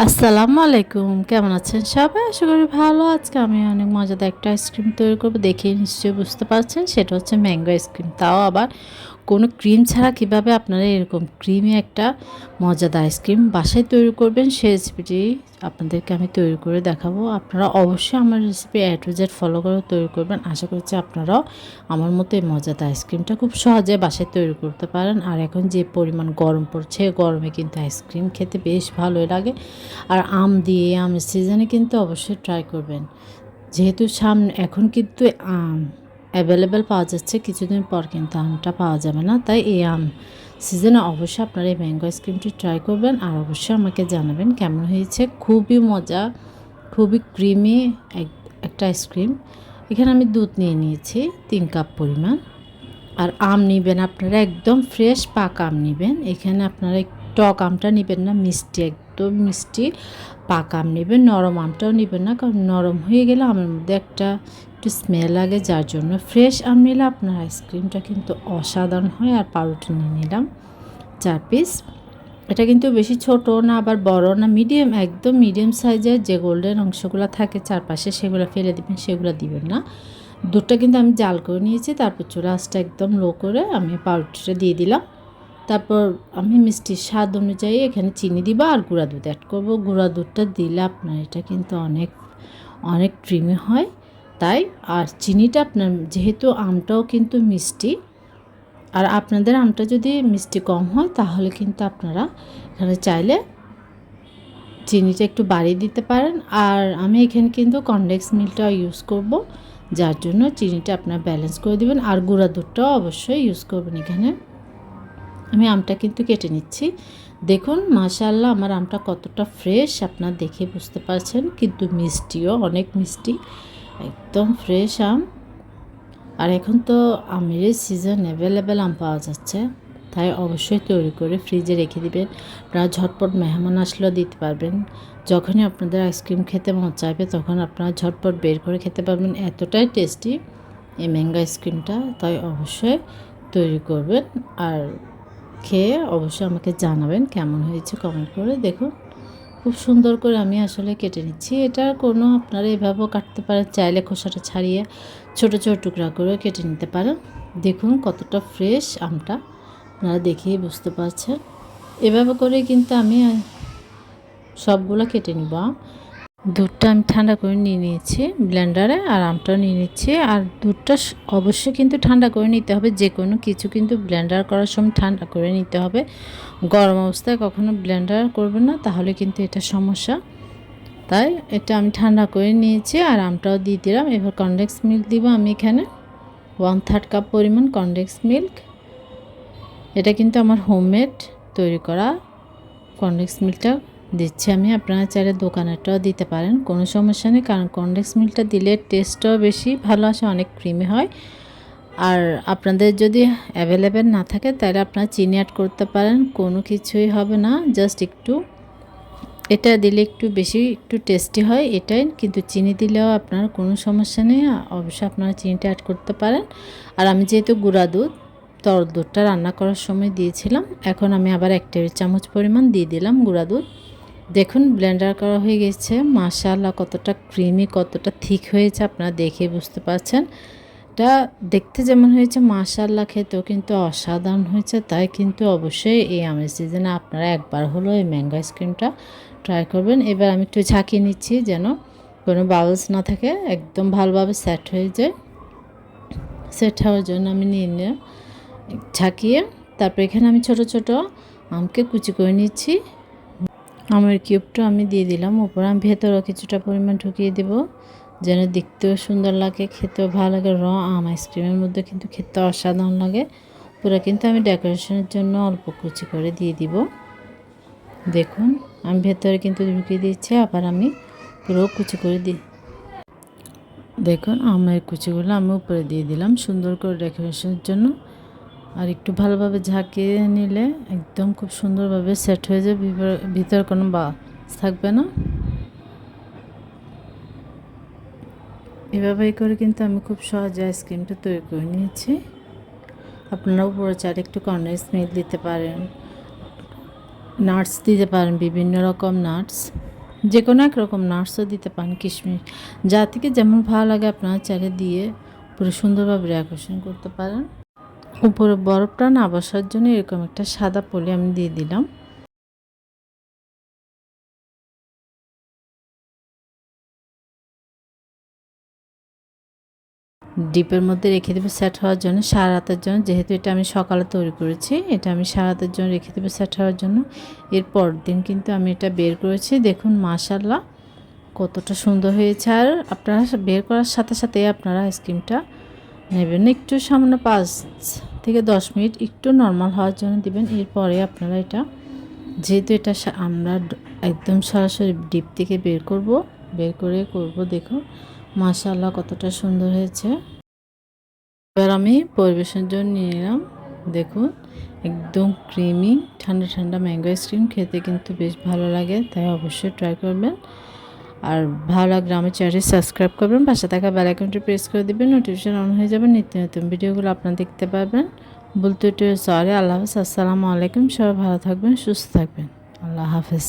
আসসালামু আলাইকুম, কেমন আছেন সবাই? আশা করি ভালো। আজকে আমি অনেক মজাদার একটা আইসক্রিম তৈরি করব, দেখেই নিশ্চয়ই বুঝতে পারছেন। সেটা হচ্ছে ম্যাঙ্গো আইসক্রিম, তাও আবার কোনো ক্রিম ছাড়া। কিভাবে আপনারা এরকম ক্রিমি একটা মজাদার আইসক্রিম বাসায় তৈরি করবেন, সেই রেসিপিটি আপনাদেরকে আমি তৈরি করে দেখাবো। আপনারা অবশ্যই আমার recipe A to Z follow করে তৈরি করবেন। আশা করছি আপনারাও আমার মতো এই মজাদার আইসক্রিমটা খুব সহজে বাসায় তৈরি করতে পারেন। আর এখন যে পরিমাণ গরম পড়ছে, গরমে কিন্তু আইসক্রিম খেতে বেশ ভালোই লাগে। আর আম দিয়ে, আমের সিজনে কিন্তু অবশ্যই ট্রাই করবেন। যেহেতু সামনে এখন কিন্তু আম অ্যাভেলেবেল পাওয়া যাচ্ছে, কিছুদিন পর কিন্তু আমটা পাওয়া যাবে না। তাই এই আম সিজনে অবশ্যই আপনারা এই ম্যাঙ্গো আইসক্রিমটি ট্রাই করবেন। আর অবশ্যই আমাকে জানাবেন কেমন হয়েছে। খুবই মজা, খুবই ক্রিমি একটা আইসক্রিম। এখানে আমি দুধ নিয়ে নিয়েছি 3 কাপ পরিমাণ। আর আম নেবেন আপনারা, একদম ফ্রেশ পাকা আম নেবেন। এখানে আপনারা টক আমটা নেবেন না, মিষ্টি, একদম মিষ্টি পাকা আম নেবেন। নরম আমটাও নেবেন না, কারণ নরম হয়ে গেলে আমের মধ্যে একটু স্মেল লাগে। যার জন্য ফ্রেশ আম নিলে আপনার আইসক্রিমটা কিন্তু অসাধারণ হয়। আর পাউরুটি নিয়ে নিলাম 4 পিস। এটা কিন্তু বেশি ছোট না আবার বড় না, মিডিয়াম, একদম মিডিয়াম সাইজের। যে গোল্ডেন অংশগুলো থাকে চারপাশে সেগুলো ফেলে দিবেন, সেগুলো দিবেন না। দুধটা কিন্তু আমি জাল করে নিয়েছি। তারপর চুলা আঁচটা একদম লো করে আমি পাউরুটিটা দিয়ে দিলাম। তারপর আমি মিষ্টির স্বাদ অনুযায়ী এখানে চিনি দিব আর গুঁড়া দুধ অ্যাড করব। গুঁড়া দুধটা দিলে আপনার এটা কিন্তু অনেক অনেক ক্রিমি হয়। তাই আর চিনিটা আপনার, যেহেতু আমটাও কিন্তু মিষ্টি, আর আপনাদের আমটা যদি মিষ্টি কম হয় তাহলে কিন্তু আপনারা এখানে চাইলে চিনিটা একটু বাড়িয়ে দিতে পারেন। আর আমি এখানে কিন্তু কনডেন্স মিল্কটা ইউজ করব, যার জন্য চিনিটা আপনার ব্যালেন্স করে দিবেন। আর গুঁড়া দুধটাও অবশ্যই ইউজ করবেন। এখানে আমি আমটা কিন্তু কেটে নিচ্ছি। দেখুন মাশাআল্লাহ আমার আমটা কতটা ফ্রেশ আপনারা দেখে বুঝতে পারছেন, কিন্তু মিষ্টিও অনেক মিষ্টি, একদম ফ্রেশ আম। আর এখন তো আমের সিজন, অ্যাভেলেবেল আম পাওয়া যাচ্ছে। তাই অবশ্যই তৈরি করে ফ্রিজে রেখে দিবেন। আপনারা ঝটপট মেহমান আসলেও দিতে পারবেন। যখনই আপনাদের আইসক্রিম খেতে মন চাইবে তখন আপনারা ঝটপট বের করে খেতে পারবেন। এতটাই টেস্টি এই ম্যাঙ্গো আইসক্রিমটা। তাই অবশ্যই তৈরি করবেন। আর খেয়ে অবশ্যই আমাকে জানাবেন কেমন হয়েছে কমেন্ট করে। দেখুন খুব সুন্দর করে আমি আসলে কেটে নিচ্ছি। এটার কোনো আপনারা এভাবেও কাটতে পারেন, চাইলে খোসাটা ছাড়িয়ে ছোট ছোট টুকরা করে কেটে নিতে পারেন। দেখুন কতটা ফ্রেশ আমটা, আপনারা দেখেই বুঝতে পারছেন। এভাবে করে কিন্তু আমি সবগুলো কেটে নিব। দুধটা আমি ঠান্ডা করে নিয়ে নিয়েছি ব্লেন্ডারে, আর আমটাও নিয়ে নিচ্ছি। আর দুধটা অবশ্যই কিন্তু ঠান্ডা করে নিতে হবে। যে কোনো কিছু কিন্তু ব্লেন্ডার করার সময় ঠান্ডা করে নিতে হবে। গরম অবস্থায় কখনো ব্লেন্ডার করবেন না, তাহলে কিন্তু এটা সমস্যা। তাই এটা আমি ঠান্ডা করে নিয়েছি। আর আমটাও দিয়ে দিলাম। এবার কনডেন্স মিল্ক দিব আমি এখানে 1/3 কাপ পরিমাণ কনডেন্স মিল্ক। এটা কিন্তু আমার হোমমেড তৈরি করা কনডেন্স মিল্কটা দিচ্ছি আমি। আপনারা চাইলে দোকানেরটাও দিতে পারেন, কোনো সমস্যা নেই, কারণ কনডেন্স মিল্কটা দিলে টেস্টটাও বেশি ভালো আসে, অনেক ক্রিমি হয়। আর আপনাদের যদি অ্যাভেলেবেল না থাকে তাহলে আপনারা চিনি অ্যাড করতে পারেন, কোনো কিছুই হবে না। জাস্ট একটু এটা দিলে একটু বেশি একটু টেস্টি হয় এটাই, কিন্তু চিনি দিলেও আপনার কোনো সমস্যা নেই। অবশ্যই আপনারা চিনিটা অ্যাড করতে পারেন। আর আমি যেহেতু গুঁড়া দুধ, তরল দুধটা রান্না করার সময় দিয়েছিলাম, এখন আমি আবার 1 টেবিল চামচ পরিমাণ দিয়ে দিলাম গুঁড়া দুধ। দেখুন ব্লেন্ডার করা হয়ে গেছে। মাশাআল্লাহ কতটা ক্রিমি, কতটা থিক হয়েছে আপনারা দেখে বুঝতে পারছেন। এটা দেখতে যেমন হয়েছে মাশাআল্লাহ, খেতেও কিন্তু অসাধারণ হয়েছে। তাই কিন্তু অবশ্যই এই আমের সিজনে আপনারা একবার হলো এই ম্যাঙ্গো আইসক্রিমটা ট্রাই করবেন। এবার আমি একটু ঝাঁকিয়ে নিচ্ছি যেন কোনো বাবলস না থাকে, একদম ভালোভাবে সেট হয়ে যায়। সেট হওয়ার জন্য আমি নিয়ে নিলাম ঝাঁকিয়ে। তারপর এখানে আমি ছোট ছোট আমকে কুচি করে নিচ্ছি। আমের কিউবটা আমি দিয়ে দিলাম উপরে। আমি ভেতরেও কিছুটা পরিমাণ ঢুকিয়ে দেব, যেন দেখতেও সুন্দর লাগে, খেতেও ভালো লাগে। আম আইসক্রিমের মধ্যে কিন্তু খেতে অসাধারণ লাগে। পুরো কিন্তু আমি ডেকোরেশনের জন্য অল্প কুচি করে দিয়ে দিব। দেখুন আমি ভেতরে কিন্তু ঢুকিয়ে দিচ্ছি, আবার আমি পুরো কুচি করে দিই। দেখুন আমের কুচিগুলো আমি উপরে দিয়ে দিলাম সুন্দর করে ডেকোরেশনের জন্য। আর একটু ভালোভাবে ঝাঁকিয়ে নিলে একদম খুব সুন্দরভাবে সেট হয়ে যাবে, ভিতরে কোনো বাস থাকবে না। এভাবেই করে কিন্তু আমি খুব সহজে আইসক্রিমটা তৈরি করে নিয়েছি। আপনারা উপরে চাইলে একটু কনডেন্স মিল্ক দিতে পারেন, নাটস দিতে পারেন, বিভিন্ন রকম নাটস। যে কোনো একরকম নাটসও দিতে পারেন, কিশমিশ, যা থেকে যেমন ভালো লাগে আপনারা চাইলে দিয়ে পুরো সুন্দরভাবে ডেকোরেশন করতে পারেন। উপরে বরফটা না বসার জন্য এরকম একটা সাদা পলি আমি দিয়ে দিলাম। ডিপের মধ্যে রেখে দেবো সেট হওয়ার জন্য, সারা রাতের জন্য। যেহেতু এটা আমি সকালে তৈরি করেছি, এটা আমি সারা রাতের জন্য রেখে দেবো সেট হওয়ার জন্য। এরপর দিন কিন্তু আমি এটা বের করেছি, দেখুন মাশাআল্লাহ কতটা সুন্দর হয়েছে। আর আপনারা বের করার সাথে সাথে আপনারা আইসক্রিমটা নেবেন, একটু সামান্য 5 থেকে 10 মিনিট একটু নর্মাল হওয়ার জন্য দিবেন। এরপরে আপনারা এটা, যেহেতু এটা আমরা একদম সরাসরি ডিপ থেকে বের করে করব, দেখুন মাশাআল্লাহ কতটা সুন্দর হয়েছে। এবার আমি পরিবেশনের জন্য নিয়ে নিলাম, দেখুন একদম ক্রিমি ঠান্ডা ঠান্ডা ম্যাঙ্গো আইসক্রিম, খেতে কিন্তু বেশ ভালো লাগে, তাই অবশ্যই ট্রাই করবেন। আর ভালো লাগলে আমার চ্যানেলটি সাবস্ক্রাইব করবেন, পাশে থাকা বেল আইকনটি প্রেস করে দেবেন, নোটিফিকেশন অন হয়ে যাবে, নিত্য নতুন ভিডিওগুলো আপনারা দেখতে পারবেন। বলতে সরি। আল্লাহ হাফেজ, আসসালামু আলাইকুম। সবাই ভালো থাকবেন, সুস্থ থাকবেন। আল্লাহ হাফেজ।